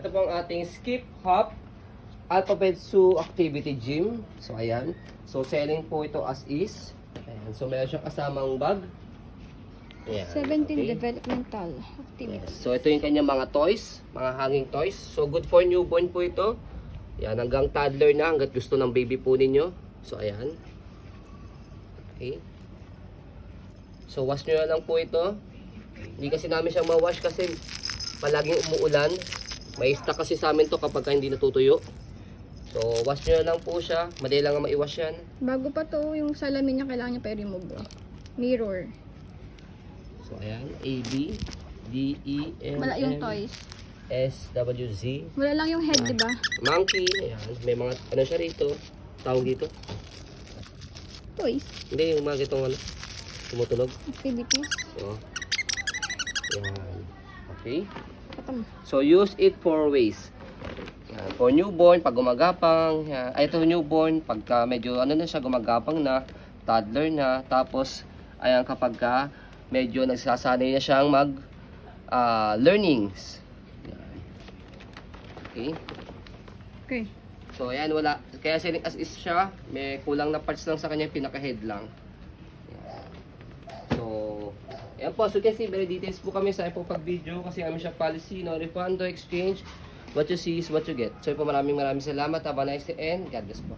ito po ang ating Skip Hop Alphabet Zoo Activity Gym. So, ayan. So, selling po ito as is. Ayan. So, meron siyang kasamang bag. Ayan. 17 Okay. developmental activities. So, ito yung kanyang mga toys. Mga hanging toys. So, good for newborn po ito. Ayan. Hanggang toddler na. Hanggat gusto ng baby po ninyo. So, ayan. Okay. So, wash nyo na lang po ito. Hindi kasi namin siyang ma-wash kasi palaging umuulan. May stock kasi sa amin to kapag hindi natutuyo. So, wash nyo na lang po siya. Madali lang nga maiwash yan. Bago pa to, yung salamin niya kailangan niya pa i-remove. Mirror. So, ayan. A, B, D, E, N, Wala yung M, toys. S, W, Z. Wala lang yung head, di ba? Monkey. Ayan. May mga, ano siya rito. Tawag dito. Toys. Hindi, yung mga gitong ano. Tumutunog. Activities. So, ayan. Okay. Patam. So, use it for ways. Yan. For newborn, pag gumagapang. Yan. Ay, ito newborn, pagka medyo ano na siya, gumagapang na, toddler na. Tapos, ayan, kapag ka medyo nagsasanay na siyang mag learnings. Yan. Okay. Okay. So, ayan, wala. Kaya selling as is siya. May kulang na parts lang sa kanya, pinaka-head lang. Yan. So, ayan po, so kasi very details po kami sa pag video kasi kami siya policy, no refund, no exchange. What you see is what you get. So po, maraming salamat. Have a nice day and God bless po.